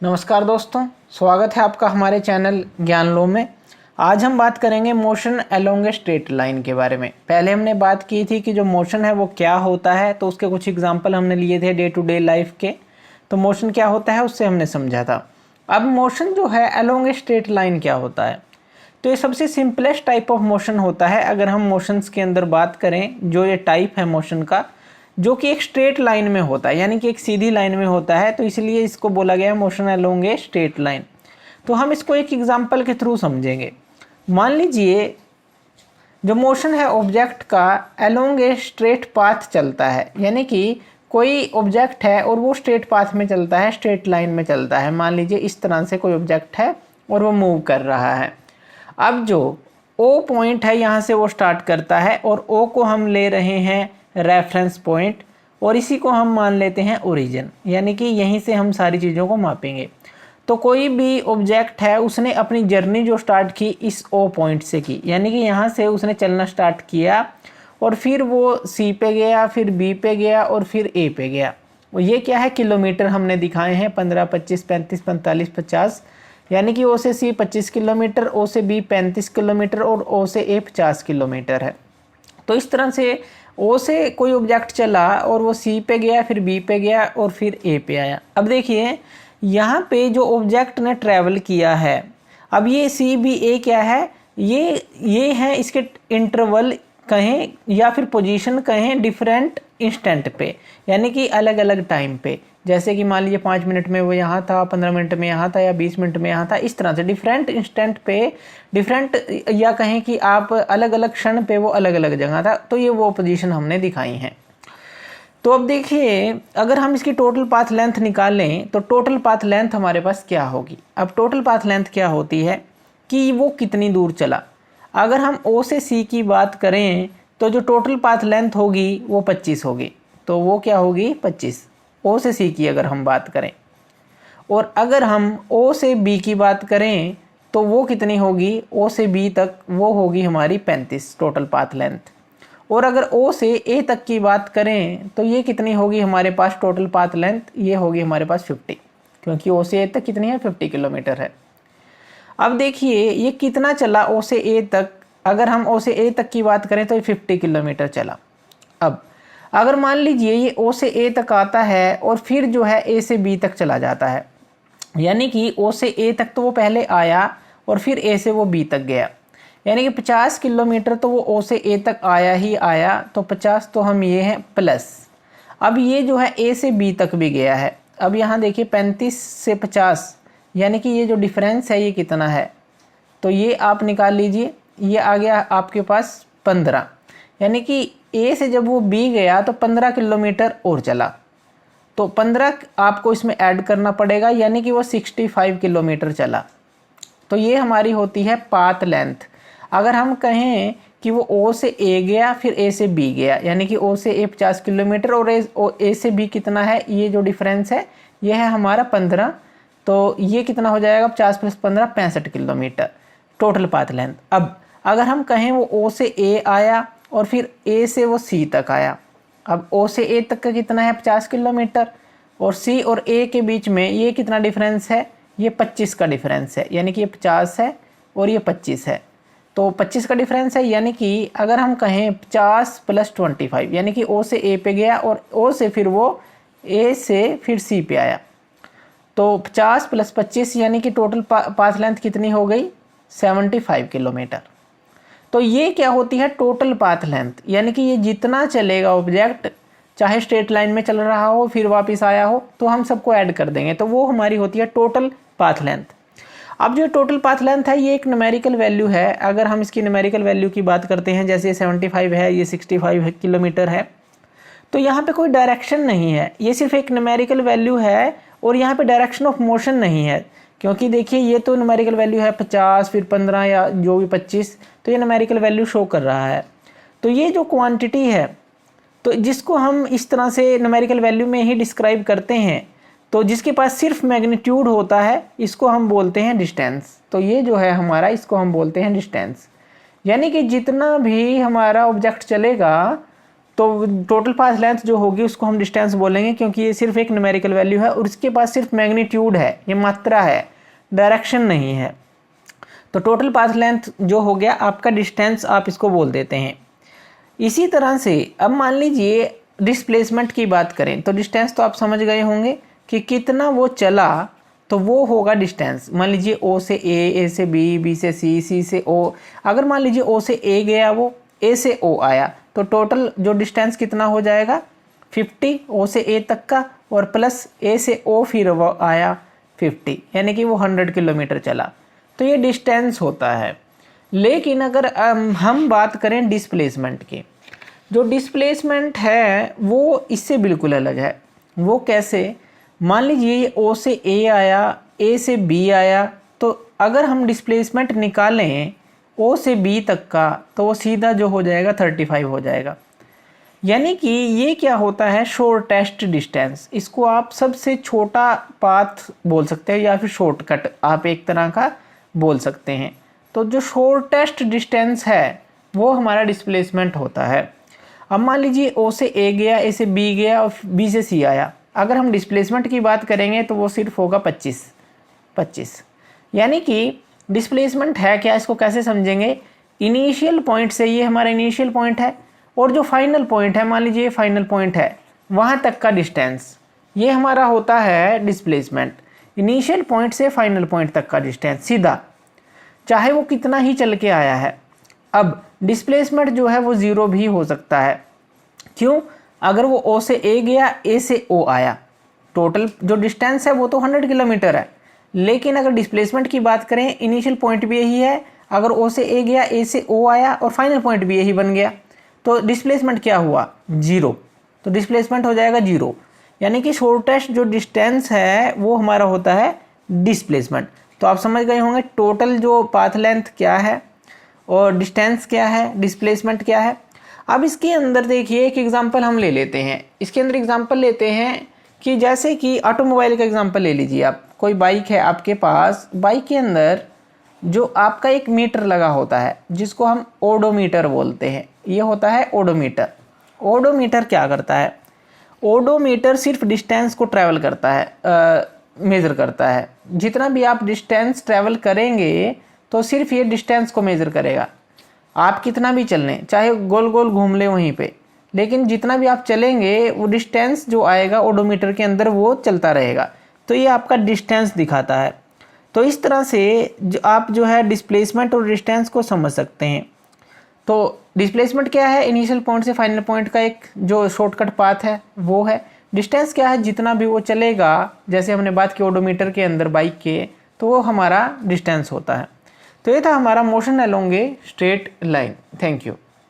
नमस्कार दोस्तों, स्वागत है आपका हमारे चैनल ज्ञान लो में। आज हम बात करेंगे motion along a straight line के बारे में। पहले हमने बात की थी कि जो मोशन है वो क्या होता है, तो उसके कुछ एग्जांपल हमने लिए थे डे टू डे लाइफ के। तो मोशन क्या होता है उससे हमने समझा था। अब मोशन जो है अलोंग ए स्ट्रेट लाइन क्या होता है, तो ये सबसे सिंपलेस्ट टाइप ऑफ मोशन होता है। अगर हम मोशंस के अंदर बात करें, जो ये टाइप है मोशन का, जो कि एक स्ट्रेट लाइन में होता है, यानी कि एक सीधी लाइन में होता है, तो इसलिए इसको बोला गया है motion along a straight line. तो हम इसको एक एग्जांपल के थ्रू समझेंगे। मान लीजिए जो मोशन है ऑब्जेक्ट का अलोंग ए स्ट्रेट पाथ चलता है, यानी कि कोई ऑब्जेक्ट है और वो स्ट्रेट पाथ में चलता है, स्ट्रेट लाइन में चलता है। मान लीजिए इस तरह से कोई ऑब्जेक्ट है और वो मूव कर रहा है। अब जो ओ पॉइंट है यहाँ से वो स्टार्ट करता है और ओ को हम ले रहे हैं रेफरेंस पॉइंट, और इसी को हम मान लेते हैं ओरिजिन, यानी कि यहीं से हम सारी चीज़ों को मापेंगे। तो कोई भी ऑब्जेक्ट है, उसने अपनी जर्नी जो स्टार्ट की इस ओ पॉइंट से की, यानी कि यहाँ से उसने चलना स्टार्ट किया और फिर वो सी पे गया, फिर बी पे गया और फिर ए पे गया। और ये क्या है, किलोमीटर हमने दिखाए हैं 15, 25, 35, 45, 50, यानी कि ओ से सी 25 किलोमीटर, ओ से बी 35 किलोमीटर और ओ से ए 50 किलोमीटर है। तो इस तरह से ओ से कोई ऑब्जेक्ट चला और वो सी पे गया, फिर बी पे गया और फिर ए पे आया। अब देखिए यहाँ पे जो ऑब्जेक्ट ने ट्रैवल किया है, अब ये सी बी ए क्या है, ये है इसके इंटरवल कहें या फिर पोजीशन कहें डिफरेंट इंस्टेंट पे, यानी कि अलग अलग टाइम पे। जैसे कि मान लीजिए 5 मिनट में वो यहाँ था, 15 मिनट में यहाँ था या 20 मिनट में यहाँ था। इस तरह से डिफरेंट इंस्टेंट पे डिफरेंट, या कहें कि आप अलग अलग क्षण पे वो अलग अलग जगह था। तो ये वो पोजीशन हमने दिखाई हैं। तो अब देखिए, अगर हम इसकी टोटल पाथ लेंथ निकालें तो टोटल पाथ लेंथ हमारे पास क्या होगी। अब टोटल पाथ लेंथ क्या होती है कि वो कितनी दूर चला। अगर हम ओ से सी की बात करें तो जो टोटल पाथ लेंथ होगी वो 25 होगी। तो वो क्या होगी, 25 ओ से सी की अगर हम बात करें। और अगर हम ओ से बी की बात करें तो वो कितनी होगी, ओ से बी तक वो होगी हमारी 35 टोटल पाथ लेंथ। और अगर ओ से ए तक की बात करें तो ये कितनी होगी हमारे पास टोटल पाथ लेंथ, ये होगी हमारे पास 50, क्योंकि ओ से ए तक कितनी है, 50 किलोमीटर है। अब देखिए ये कितना चला ओ से ए तक। अगर हम ओ से ए तक की बात करें तो ये 50 किलोमीटर चला। अब अगर मान लीजिए ये ओ से ए तक आता है और फिर जो है ए से बी तक चला जाता है, यानी कि ओ से ए तक तो वो पहले आया और फिर ए से वो बी तक गया, यानी कि 50 किलोमीटर तो वो ओ से ए तक आया ही आया। तो 50 तो हम ये हैं प्लस, अब ये जो है ए से बी तक भी गया है। अब यहाँ देखिए 35 से 50, यानी कि ये जो डिफरेंस है ये कितना है, तो ये आप निकाल लीजिए। ये आ गया आपके पास 15, यानी कि ए से जब वो बी गया तो 15 किलोमीटर और चला। तो 15 आपको इसमें ऐड करना पड़ेगा, यानी कि वो 65 किलोमीटर चला। तो ये हमारी होती है पाथ लेंथ। अगर हम कहें कि वो ओ से ए गया फिर ए से बी गया, यानी कि ओ से ए 50 किलोमीटर और ए से बी कितना है, ये जो डिफरेंस है ये है हमारा 15। तो ये कितना हो जाएगा, 50 + 15 65 किलोमीटर टोटल पाथ लेंथ। अब अगर हम कहें वो ओ से ए आया और फिर ए से वो सी तक आया। अब ओ से ए तक का कितना है, 50 किलोमीटर, और सी और ए के बीच में ये कितना डिफरेंस है, ये 25 का डिफरेंस है, यानी कि ये 50 है और ये 25 है। तो 25 का डिफरेंस है, यानी कि अगर हम कहें 50 + 25, यानी कि ओ से ए पे गया और ओ से फिर वो ए से फिर सी पे आया। तो 50 + 25 यानी कि टोटल पाथ लेंथ कितनी हो गई, 75 किलोमीटर। तो ये क्या होती है, टोटल पाथ लेंथ, यानी कि ये जितना चलेगा ऑब्जेक्ट, चाहे स्ट्रेट लाइन में चल रहा हो फिर वापस आया हो, तो हम सबको ऐड कर देंगे, तो वो हमारी होती है टोटल पाथ लेंथ। अब जो टोटल पाथ लेंथ है ये एक न्यूमेरिकल वैल्यू है। अगर हम इसकी न्यूमेरिकल वैल्यू की बात करते हैं, जैसे 75 है, ये 65 किलोमीटर है, तो यहाँ पे कोई डायरेक्शन नहीं है, ये सिर्फ एक न्यूमेरिकल वैल्यू है और यहाँ पे डायरेक्शन ऑफ मोशन नहीं है। क्योंकि देखिए ये तो न्यूमेरिकल वैल्यू है 50 फिर 15 या जो भी 25, तो ये न्यूमेरिकल वैल्यू शो कर रहा है। तो ये जो क्वांटिटी है, तो जिसको हम इस तरह से न्यूमेरिकल वैल्यू में ही डिस्क्राइब करते हैं, तो जिसके पास सिर्फ मैग्नीट्यूड होता है, इसको हम बोलते हैं डिस्टेंस। तो ये जो है हमारा, इसको हम बोलते हैं डिस्टेंस, यानी कि जितना भी हमारा ऑब्जेक्ट चलेगा तो टोटल पाथ लेंथ जो होगी उसको हम डिस्टेंस बोलेंगे, क्योंकि ये सिर्फ एक न्यूमेरिकल वैल्यू है और इसके पास सिर्फ मैग्नीट्यूड है, ये मात्रा है, डायरेक्शन नहीं है। तो टोटल पाथ लेंथ जो हो गया आपका डिस्टेंस, आप इसको बोल देते हैं। इसी तरह से अब मान लीजिए डिस्प्लेसमेंट की बात करें, तो डिस्टेंस तो आप समझ गए होंगे कि कितना वो चला, तो वो होगा डिस्टेंस। मान लीजिए ओ से ए से बी, बी से सी, सी से ओ। अगर मान लीजिए ओ से ए गया, वो ए से ओ आया, तो टोटल जो डिस्टेंस कितना हो जाएगा 50 ओ से ए तक का, और प्लस ए से ओ फिर वो आया 50, यानी कि वो 100 किलोमीटर चला। तो ये डिस्टेंस होता है। लेकिन अगर हम बात करें डिस्प्लेसमेंट की, जो डिस्प्लेसमेंट है वो इससे बिल्कुल अलग है। वो कैसे? मान लीजिए ये ओ से ए आया, ए से बी आया, तो अगर हम डिस्प्लेसमेंट निकालें ओ से बी तक का, तो वो सीधा जो हो जाएगा 35 हो जाएगा। यानी कि ये क्या होता है, शॉर्टेस्ट डिस्टेंस। इसको आप सबसे छोटा पाथ बोल सकते हैं या फिर शॉर्टकट आप एक तरह का बोल सकते हैं। तो जो शॉर्टेस्ट डिस्टेंस है वो हमारा डिस्प्लेसमेंट होता है। अब मान लीजिए ओ से ए गया, ए से बी गया और बी से सी आया। अगर हम डिस्प्लेसमेंट की बात करेंगे तो वो सिर्फ होगा 25। यानी कि डिस्प्लेसमेंट है क्या, इसको कैसे समझेंगे? इनिशियल पॉइंट से, ये हमारा इनिशियल पॉइंट है, और जो फाइनल पॉइंट है, मान लीजिए फाइनल पॉइंट है, वहाँ तक का डिस्टेंस, ये हमारा होता है डिस्प्लेसमेंट। इनिशियल पॉइंट से फाइनल पॉइंट तक का डिस्टेंस सीधा, चाहे वो कितना ही चल के आया है। अब डिस्प्लेसमेंट जो है वो 0 भी हो सकता है। क्यों? अगर वो ओ से ए गया, ए से ओ आया, टोटल जो डिस्टेंस है वो तो 100 किलोमीटर है। लेकिन अगर डिस्प्लेसमेंट की बात करें, इनिशियल पॉइंट भी यही है, अगर ओ से ए गया, ए से ओ आया और फाइनल पॉइंट भी यही बन गया, तो डिस्प्लेसमेंट क्या हुआ? 0। तो डिस्प्लेसमेंट हो जाएगा 0। यानी कि शॉर्टेस्ट जो डिस्टेंस है वो हमारा होता है डिस्प्लेसमेंट। तो आप समझ गए होंगे टोटल जो पाथ लेंथ क्या है और डिस्टेंस क्या है, डिस्प्लेसमेंट क्या है। अब इसके अंदर देखिए एक एग्जांपल हम ले लेते हैं। इसके अंदर एग्जांपल लेते हैं कि जैसे कि ऑटोमोबाइल का एग्जांपल ले लीजिए आप। कोई बाइक है आपके पास, बाइक के अंदर जो आपका एक मीटर लगा होता है जिसको हम ओडोमीटर बोलते हैं, ये होता है ओडोमीटर। ओडोमीटर क्या करता है? ओडोमीटर सिर्फ डिस्टेंस को ट्रैवल करता है, मेज़र करता है। जितना भी आप डिस्टेंस ट्रैवल करेंगे तो सिर्फ ये डिस्टेंस को मेज़र करेगा। आप कितना भी चल लें, चाहे गोल गोल घूम लें वहीं पे, लेकिन जितना भी आप चलेंगे वो डिस्टेंस जो आएगा ओडोमीटर के अंदर वो चलता रहेगा। तो ये आपका डिस्टेंस दिखाता है। तो इस तरह से आप जो है डिस्प्लेसमेंट और डिस्टेंस को समझ सकते हैं। तो डिस्प्लेसमेंट क्या है? इनिशियल पॉइंट से फाइनल पॉइंट का एक जो शॉर्टकट पाथ है वो है। डिस्टेंस क्या है? जितना भी वो चलेगा, जैसे हमने बात की ओडोमीटर के अंदर बाइक के, तो वो हमारा डिस्टेंस होता है। तो ये था हमारा motion along a straight line. Thank you.